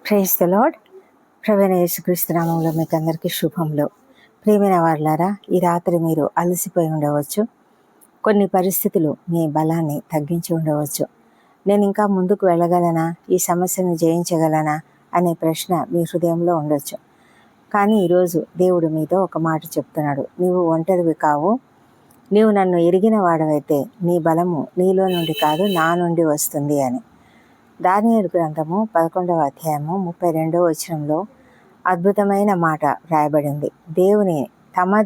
Praise the lord. ప్రభువైన యేసుక్రీస్తు నామములో మీకు అందరికీ శుభములు. ప్రియమైన వారులారా, ఈ రాత్రి మీరు అలసిపోయి ఉండవచ్చు. కొన్ని పరిస్థితులు మీ బలాన్ని తగ్గించి ఉండవచ్చు. నేను ఇంకా ముందుకు వెళ్ళగలనా, ఈ సమస్యను జయించగలనా అనే ప్రశ్న మీ హృదయంలో ఉండొచ్చు. కానీ ఈరోజు దేవుడు మీతో ఒక మాట చెప్తున్నాడు. నీవు ఒంటరివి కావు, నీవు నన్ను ఎరిగిన వాడవైతే నీ బలము నీలో నుండి కాదు నా నుండి వస్తుంది అని. దానియేలు గ్రంథము 11వ అధ్యాయము 32వ వచనంలో అద్భుతమైన మాట రాయబడింది. తమ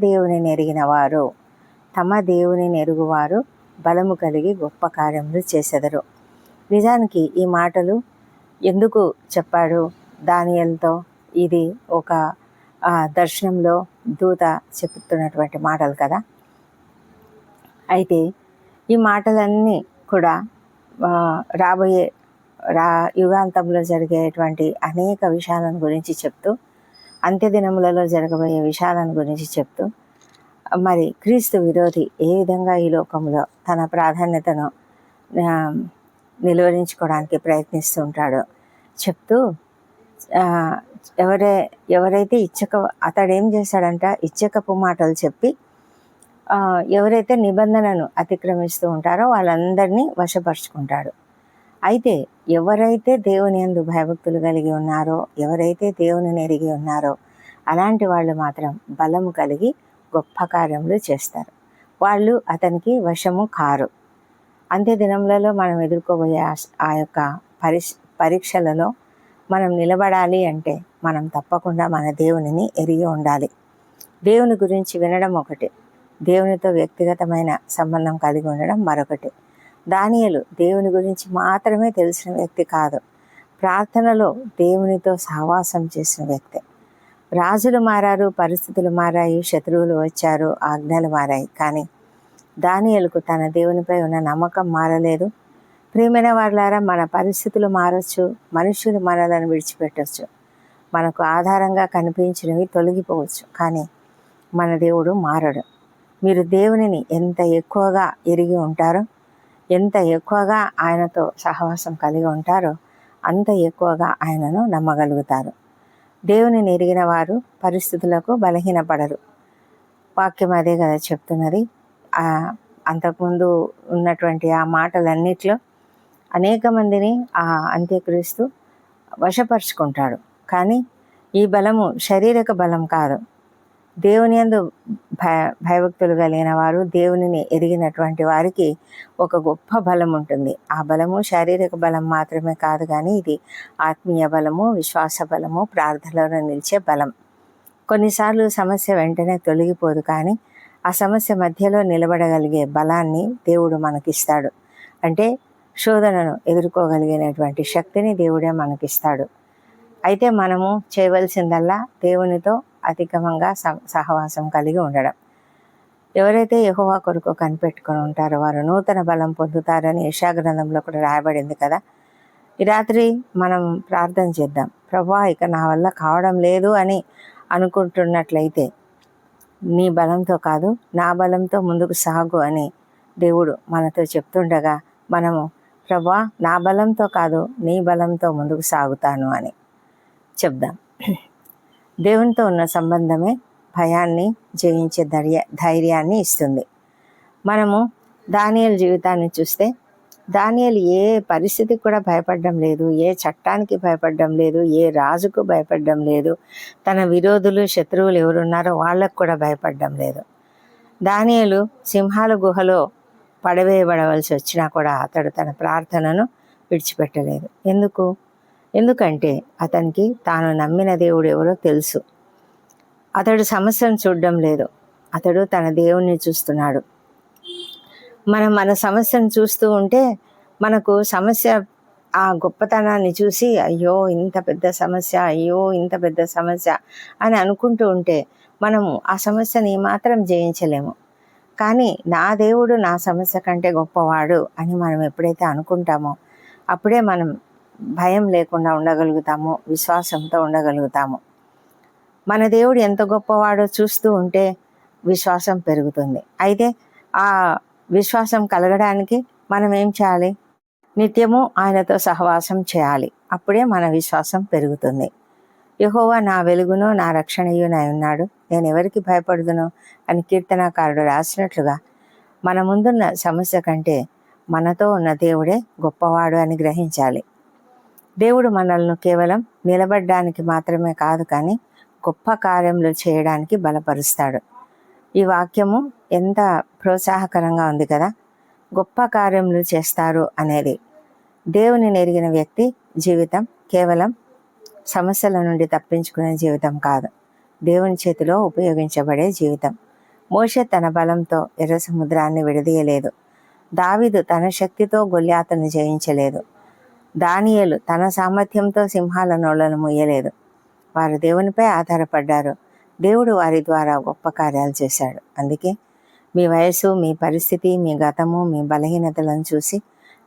దేవుని ఎరుగువారు బలము కలిగి గొప్ప కార్యములు చేసెదరు. నిజానికి ఈ మాటలు ఎందుకు చెప్పాడు దానియేలుతో? ఇది ఒక దర్శనంలో దూత చెప్తున్నటువంటి మాటలు కదా. అయితే ఈ మాటలన్నీ కూడా రాబోయే యుగాంతంలో జరిగేటువంటి అనేక విషయాలను గురించి చెప్తూ, అంత్యదినములలో జరగబోయే విషయాలను గురించి చెప్తూ, మరి క్రీస్తు విరోధి ఏ విధంగా ఈ లోకంలో తన ప్రాధాన్యతను నిలువరించుకోవడానికి ప్రయత్నిస్తూ ఉంటాడో చెప్తూ, ఎవరైతే అతడేం చేశాడంట, ఇచ్చకపు మాటలు చెప్పి ఎవరైతే నిబంధనను అతిక్రమిస్తూ ఉంటారో వాళ్ళందరినీ వశపరుచుకుంటాడు. అయితే ఎవరైతే దేవుని యందు భయభక్తులు కలిగి ఉన్నారో, ఎవరైతే దేవుని ఎరిగి ఉన్నారో అలాంటి వాళ్ళు మాత్రం బలము కలిగి గొప్ప కార్యములు చేస్తారు. వాళ్ళు అతనికి వశము కారు. అంత్య దినములలో మనం ఎదుర్కోబోయే ఆ యొక్క పరీక్షలలో మనం నిలబడాలి అంటే మనం తప్పకుండా మన దేవునిని ఎరిగి ఉండాలి. దేవుని గురించి వినడం ఒకటి, దేవునితో వ్యక్తిగతమైన సంబంధం కలిగి ఉండడం మరొకటి. దానియేలు దేవుని గురించి మాత్రమే తెలిసిన వ్యక్తి కాదు, ప్రార్థనలో దేవునితో సహవాసం చేసిన వ్యక్తి. రాజులు మారారు, పరిస్థితులు మారాయి, శత్రువులు వచ్చారు, ఆజ్ఞలు మారాయి, కానీ దానియేలుకు తన దేవునిపై ఉన్న నమ్మకం మారలేదు. ప్రియమైన వారులారా, మన పరిస్థితులు మారచ్చు, మనుషులు మనలను విడిచిపెట్టవచ్చు, మనకు ఆధారంగా కనిపించినవి తొలగిపోవచ్చు, కానీ మన దేవుడు మారడు. మీరు దేవునిని ఎంత ఎక్కువగా ఎరిగి ఉంటారో, ఎంత ఎక్కువగా ఆయనతో సహవాసం కలిగి ఉంటారో అంత ఎక్కువగా ఆయనను నమ్మగలుగుతారు. దేవునిని ఎరిగిన వారు పరిస్థితులకు బలహీనపడరు. వాక్యం అదే కదా చెప్తున్నది. అంతకుముందు ఉన్నటువంటి ఆ మాటలన్నిట్లో అనేక మందిని ఆ అంత్యక్రీస్తు వశపరుచుకుంటాడు. కానీ ఈ బలము శారీరక బలం కాదు. దేవుని యందు భయభక్తులు కలిగిన వారు, దేవునిని ఎరిగినటువంటి వారికి ఒక గొప్ప బలం ఉంటుంది. ఆ బలము శారీరక బలం మాత్రమే కాదు, కానీ ఇది ఆత్మీయ బలము, విశ్వాస బలము, ప్రార్థనలో నిలిచే బలం. కొన్నిసార్లు సమస్య వెంటనే తొలగిపోదు, కానీ ఆ సమస్య మధ్యలో నిలబడగలిగే బలాన్ని దేవుడు మనకిస్తాడు. అంటే శోధనను ఎదుర్కోగలిగినటువంటి శక్తిని దేవుడే మనకిస్తాడు. అయితే మనము చేయవలసిందల్లా దేవునితో అధికంగా సహవాసం కలిగి ఉండడం. ఎవరైతే యెహోవా కొరకు కనిపెట్టుకొని ఉంటారో వారు నూతన బలం పొందుతారని యెషయా గ్రంథంలో కూడా రాయబడింది కదా. ఈ రాత్రి మనం ప్రార్థన చేద్దాం. ప్రభువా, ఇక నా వల్ల కావడం లేదు అని అనుకుంటున్నట్లయితే నీ బలంతో కాదు, నా బలంతో ముందుకు సాగు అని దేవుడు మనతో చెప్తుండగా మనము ప్రభువా, నా బలంతో కాదు నీ బలంతో ముందుకు సాగుతాను అని చెప్దాం. దేవునితో ఉన్న సంబంధమే భయాన్ని జయించే ధైర్యాన్ని ఇస్తుంది. మనము దానియేలు జీవితాన్ని చూస్తే దానియేలు ఏ పరిస్థితికి కూడా భయపడడం లేదు, ఏ చట్టానికి భయపడడం లేదు, ఏ రాజుకు భయపడడం లేదు, తన విరోధులు శత్రువులు ఎవరున్నారో వాళ్ళకు కూడా భయపడడం లేదు. దానియేలు సింహాల గుహలో పడవేయబడవలసి వచ్చినా కూడా అతడు తన ప్రార్థనను విడిచిపెట్టలేదు. ఎందుకంటే అతనికి తాను నమ్మిన దేవుడు ఎవరో తెలుసు. అతడు సమస్యను చూడడం లేదు, అతడు తన దేవుణ్ణి చూస్తున్నాడు. మన సమస్యను చూస్తూ ఉంటే మనకు సమస్య ఆ గొప్పతనాన్ని చూసి అయ్యో ఇంత పెద్ద సమస్య అని అనుకుంటూ ఉంటే మనము ఆ సమస్యని మాత్రం జయించలేము. కానీ నా దేవుడు నా సమస్య కంటే గొప్పవాడు అని మనం ఎప్పుడైతే అనుకుంటామో అప్పుడే మనం భయం లేకుండా ఉండగలుగుతాము, విశ్వాసంతో ఉండగలుగుతాము. మన దేవుడు ఎంత గొప్పవాడో చూస్తూ ఉంటే విశ్వాసం పెరుగుతుంది. అయితే ఆ విశ్వాసం కలగడానికి మనం ఏం చేయాలి? నిత్యము ఆయనతో సహవాసం చేయాలి. అప్పుడే మన విశ్వాసం పెరుగుతుంది. యెహోవా నా వెలుగును నా రక్షణయునై ఉన్నాడు, నేను ఎవరికి భయపడుదును అని కీర్తనాకారుడు రాసినట్లుగా మన ముందున్న సమస్య కంటే మనతో ఉన్న దేవుడే గొప్పవాడు అని గ్రహించాలి. దేవుడు మనల్ని కేవలం నిలబడడానికి మాత్రమే కాదు, కానీ గొప్ప కార్యములు చేయడానికి బలపరుస్తాడు. ఈ వాక్యము ఎంత ప్రోత్సాహకరంగా ఉంది కదా. గొప్ప కార్యములు చేస్తారు అనేది. దేవుని ఎరిగిన వ్యక్తి జీవితం కేవలం సమస్యల నుండి తప్పించుకునే జీవితం కాదు, దేవుని చేతిలో ఉపయోగించబడే జీవితం. మోషే తన బలంతో ఎర్ర సముద్రాన్ని విడదీయలేదు. దావీదు తన శక్తితో గొల్యాతును జయించలేదు. దానియేలు తన సామర్థ్యంతో సింహాల నోళ్లను ముయ్యలేదు. వారు దేవునిపై ఆధారపడ్డారు. దేవుడు వారి ద్వారా గొప్ప కార్యాలు చేశాడు. అందుకే మీ వయసు, మీ పరిస్థితి, మీ గతము, మీ బలహీనతలను చూసి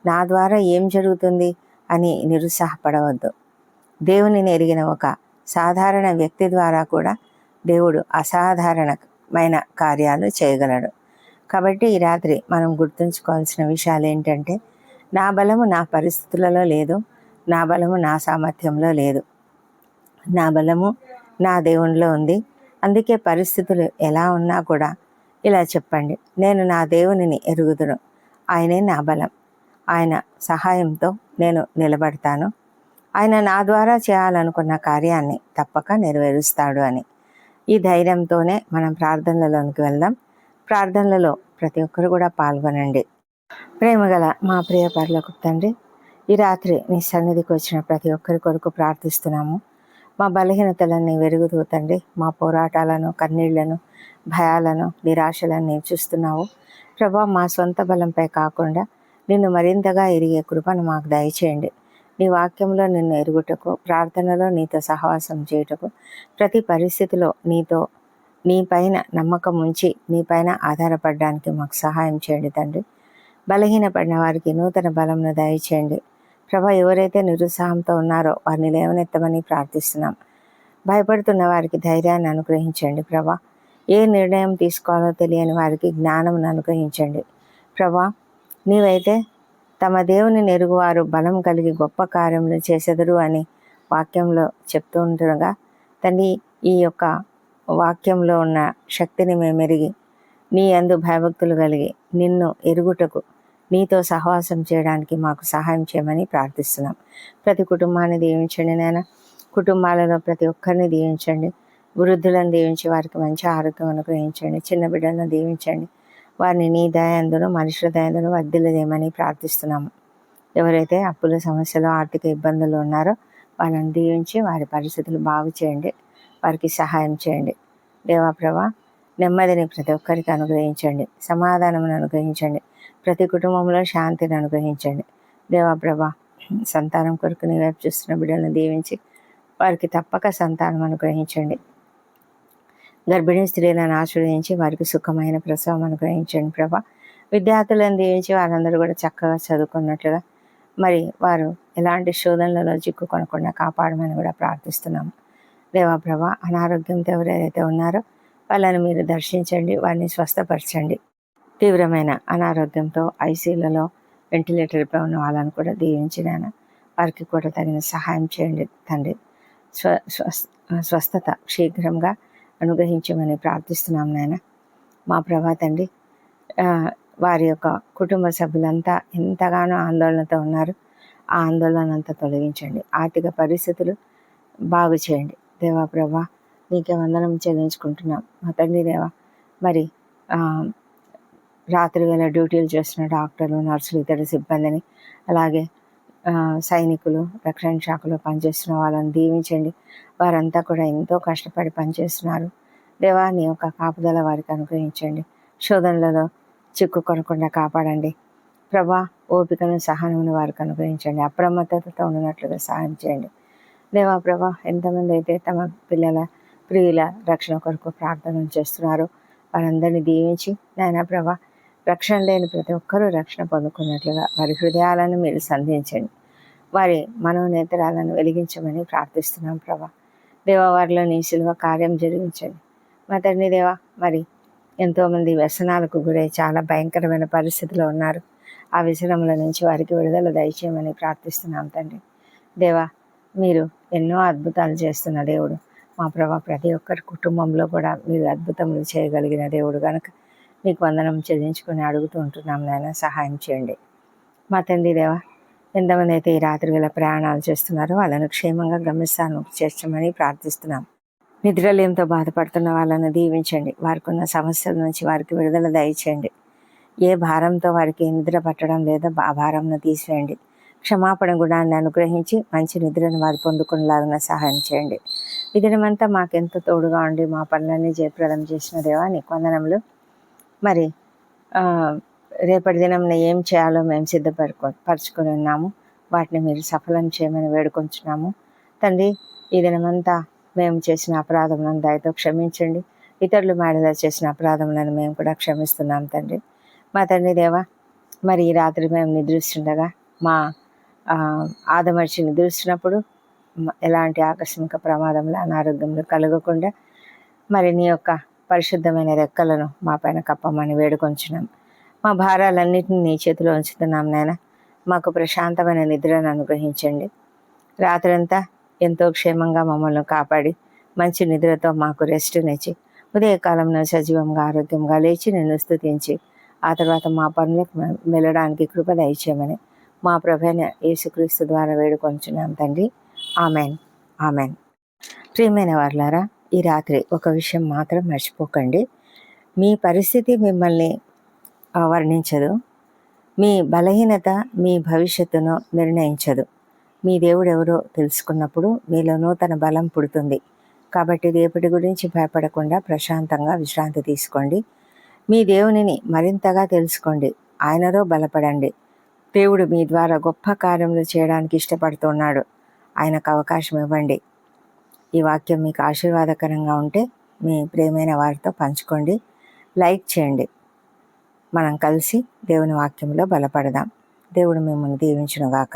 నా ద్వారా ఏం జరుగుతుంది అని నిరుత్సాహపడవద్దు. దేవునిని ఎరిగిన ఒక సాధారణ వ్యక్తి ద్వారా కూడా దేవుడు అసాధారణమైన కార్యాలు చేయగలడు. కాబట్టి ఈ రాత్రి మనం గుర్తుంచుకోవాల్సిన విషయాలు ఏంటంటే, నా బలము నా పరిస్థితులలో లేదు, నా బలము నా సామర్థ్యంలో లేదు, నా బలము నా దేవునిలో ఉంది. అందుకే పరిస్థితులు ఎలా ఉన్నా కూడా ఇలా చెప్పండి, నేను నా దేవునిని ఎరుగుదును, ఆయనే నా బలం, ఆయన సహాయంతో నేను నిలబడతాను, ఆయన నా ద్వారా చేయాలనుకున్న కార్యాన్ని తప్పక నెరవేరుస్తాడు అని. ఈ ధైర్యంతోనే మనం ప్రార్థనలలోనికి వెళ్దాం. ప్రార్థనలలో ప్రతి ఒక్కరు కూడా పాల్గొనండి. ప్రేమగల మా ప్రియ పరలోకపు తండ్రి, ఈ రాత్రి నీ సన్నిధికి వచ్చిన ప్రతి ఒక్కరి కొరకు ప్రార్థిస్తున్నాము. మా బలహీనతలన్నీ వెరుగుతూ తండ్రి, మా పోరాటాలను, కన్నీళ్లను, భయాలను, నిరాశలను నీవు చూస్తున్నావు ప్రభా. మా సొంత బలంపై కాకుండా నిన్ను మరింతగా ఎరిగే కృపను మాకు దయచేయండి. నీ వాక్యంలో నిన్ను ఎరుగుటకు, ప్రార్థనలో నీతో సహవాసం చేయుటకు, ప్రతి పరిస్థితిలో నీ పైన నమ్మకం ఉంచి నీ పైన ఆధారపడడానికి మాకు సహాయం చేయండి తండ్రి. బలహీనపడిన వారికి నూతన బలంను దయచేయండి ప్రభా. ఎవరైతే నిరుత్సాహంతో ఉన్నారో వారిని లేవనెత్తమని ప్రార్థిస్తున్నాం. భయపడుతున్న వారికి ధైర్యాన్ని అనుగ్రహించండి ప్రభా. ఏ నిర్ణయం తీసుకోవాలో తెలియని వారికి జ్ఞానం అనుగ్రహించండి ప్రభా. నీవైతే తమ దేవుని ఎరుగువారు బలం కలిగి గొప్ప కార్యములు చేసెదరు అని వాక్యంలో చెప్తూ ఉండగా తండ్రి, ఈ యొక్క వాక్యంలో ఉన్న శక్తిని మేము ఎరిగి నీ యందు భయభక్తులు కలిగి నిన్ను ఎరుగుటకు, నీతో సహవాసం చేయడానికి మాకు సహాయం చేయమని ప్రార్థిస్తున్నాం. ప్రతి కుటుంబాన్ని దీవించండి నాయన. కుటుంబాలలో ప్రతి ఒక్కరిని దీవించండి. వృద్ధులను దీవించి వారికి మంచి ఆరోగ్యం అనుగ్రహించండి. చిన్న బిడ్డలను దీవించండి. వారిని నీ దయందును, మనుషుల దయందును వర్ధిల్లదేమని ప్రార్థిస్తున్నాము. ఎవరైతే అప్పుల సమస్యలు, ఆర్థిక ఇబ్బందులు ఉన్నారో వాళ్ళని దీవించి వారి పరిస్థితులు బాగు చేయండి, వారికి సహాయం చేయండి. దేవాప్రభా, నెమ్మదిని ప్రతి ఒక్కరికి అనుగ్రహించండి, సమాధానమును అనుగ్రహించండి, ప్రతి కుటుంబంలో శాంతిని అనుగ్రహించండి. దేవాప్రభా, సంతానం కొరకు నీ వైపు చూస్తున్న బిడ్డలను దీవించి వారికి తప్పక సంతానం అనుగ్రహించండి. గర్భిణీ స్త్రీలను ఆశ్రయించి వారికి సుఖమైన ప్రసవం అనుగ్రహించండి ప్రభా. విద్యార్థులను దీవించి వారందరూ కూడా చక్కగా చదువుకున్నట్లుగా మరి వారు ఎలాంటి శోధనలలో చిక్కుకొనకుండా కాపాడమని కూడా ప్రార్థిస్తున్నాము. దేవాప్రభ, అనారోగ్యంతో ఎవరైతే ఉన్నారో వాళ్ళని మీరు దర్శించండి, వారిని స్వస్థపరచండి. తీవ్రమైన అనారోగ్యంతో ఐసీయూలలో వెంటిలేటర్పై ఉన్న వాళ్ళని కూడా దీవించినాను, వారికి కూడా తగిన సహాయం చేయండి తండ్రి. స్వస్థత శీఘ్రంగా అనుగ్రహించమని ప్రార్థిస్తున్నాం నాయన. మా ప్రభా తండ్రి, వారి యొక్క కుటుంబ సభ్యులంతా ఎంతగానో ఆందోళనతో ఉన్నారు. ఆ ఆందోళన అంతా తొలగించండి. ఆర్థిక పరిస్థితులు బాగు చేయండి. దేవా ప్రభా, నీకే వందనం చెల్లించుకుంటున్నాం మా తండ్రి దేవా. మరి రాత్రి వేళ డ్యూటీలు చేస్తున్న డాక్టర్లు, నర్సులు, ఇతర సిబ్బందిని, అలాగే సైనికులు, రక్షణ శాఖలో పనిచేస్తున్న వాళ్ళని దీవించండి. వారంతా కూడా ఎంతో కష్టపడి పనిచేస్తున్నారు దేవా. నీ యొక్క కాపుదల వారికి అనుగ్రహించండి. శోధనలలో చిక్కుకొనకుండా కాపాడండి ప్రభా. ఓపికను, సహనమును వారికి అనుగ్రహించండి. అప్రమత్తతతో ఉన్నట్లుగా సహాయం చేయండి దేవా ప్రభా. ఎంతమంది అయితే తమ పిల్లల, ప్రియుల రక్షణ కొరకు ప్రార్థనలు చేస్తున్నారో వారందరినీ దీవించి నాయన ప్రభా, రక్షణ లేని ప్రతి ఒక్కరూ రక్షణ పొందుకున్నట్లుగా వారి హృదయాలను మీరు సంధించండి. వారి మనోనేతరాలను వెలిగించమని ప్రార్థిస్తున్నాం ప్రభా. దేవా, వారిలో నీ శిలువ కార్యం జరిగించండి మా తండ్రి దేవా. మరి ఎంతోమంది వ్యసనాలకు గురై చాలా భయంకరమైన పరిస్థితిలో ఉన్నారు. ఆ వ్యసనముల నుంచి వారికి విడుదల దయచేయమని ప్రార్థిస్తున్నాం తండ్రి. దేవా, మీరు ఎన్నో అద్భుతాలు చేస్తున్న దేవుడు. మా ప్రభా, ప్రతి ఒక్కరి కుటుంబంలో కూడా మీరు అద్భుతములు చేయగలిగిన దేవుడు కనుక మీకు వందనం చెల్లించుకొని అడుగుతూ ఉంటున్నాం నాయన, సహాయం చేయండి. మా తండ్రి దేవా, ఎంతమంది అయితే ఈ రాత్రి వేళ ప్రయాణాలు చేస్తున్నారో వాళ్ళను క్షేమంగా గమ్యస్థానం చేర్చమని ప్రార్థిస్తున్నాం. నిద్రలేమితో బాధపడుతున్న వాళ్ళను దీవించండి. వారికి ఉన్న సమస్యల నుంచి వారికి విడుదల దయచేయండి. ఏ భారంతో వారికి నిద్ర పట్టడం లేదో ఆ భారంను తీసివేయండి. క్షమాపణ గుణాన్ని అనుగ్రహించి మంచి నిద్రను వారు పొందుకునేలాగా సహాయం చేయండి. ఈ దినమంతా మాకెంతో తోడుగా ఉండి మా పనులన్నీ జయప్రదం చేసిన దేవా, నీకు వందనములు. మరి రేపటి దినం ఏం చేయాలో మేము పరుచుకొని ఉన్నాము. వాటిని మీరు సఫలం చేయమని వేడుకొంచున్నాము. తండ్రి, ఈ దినమంతా మేము చేసిన అపరాధములను దయతో క్షమించండి. ఇతరులు మేడలో చేసిన అపరాధములను మేము కూడా క్షమిస్తున్నాం తండ్రి. మా తండ్రి దేవా, మరి ఈ రాత్రి మేము నిద్రిస్తుండగా మా ఆదమర్చి నిద్రిస్తున్నప్పుడు ఎలాంటి ఆకస్మిక ప్రమాదంలో అనారోగ్యంలో కలగకుండా మరి నీ యొక్క పరిశుద్ధమైన రెక్కలను మా పైన కప్పమని వేడుకొంచున్నాం. మా భారాలన్నింటినీ నీ చేతిలో ఉంచుతున్నాం నాయన. మాకు ప్రశాంతమైన నిద్రను అనుగ్రహించండి. రాత్రంతా ఎంతో క్షేమంగా మమ్మల్ని కాపాడి మంచి నిద్రతో మాకు రెస్ట్నిచ్చి ఉదయకాలంలో సజీవంగా ఆరోగ్యంగా లేచి నిన్ను స్తుతించి ఆ తర్వాత మా పనులకు వెళ్ళడానికి కృప దయచేయమని మా ప్రభువైన యేసుక్రీస్తు ద్వారా వేడుకొంచున్నాం తండ్రి. Amen, amen. ప్రియమైన వారులారా, ఈ రాత్రి ఒక విషయం మాత్రం మర్చిపోకండి. మీ పరిస్థితి మిమ్మల్ని వర్ణించదు. మీ బలహీనత మీ భవిష్యత్తును నిర్ణయించదు. మీ దేవుడు ఎవరో తెలుసుకున్నప్పుడు మీలో నూతన బలం పుడుతుంది. కాబట్టి రేపటి గురించి భయపడకుండా ప్రశాంతంగా విశ్రాంతి తీసుకోండి. మీ దేవునిని మరింతగా తెలుసుకోండి. ఆయనలో బలపడండి. దేవుడు మీ ద్వారా గొప్ప కార్యములు చేయడానికి ఇష్టపడుతున్నాడు. ఆయనకు అవకాశం ఇవ్వండి. ఈ వాక్యం మీకు ఆశీర్వాదకరంగా ఉంటే మీ ప్రియమైన వారితో పంచుకోండి, లైక్ చేయండి. మనం కలిసి దేవుని వాక్యంలో బలపడదాం. దేవుడు మిమ్మల్ని దీవించునుగాక.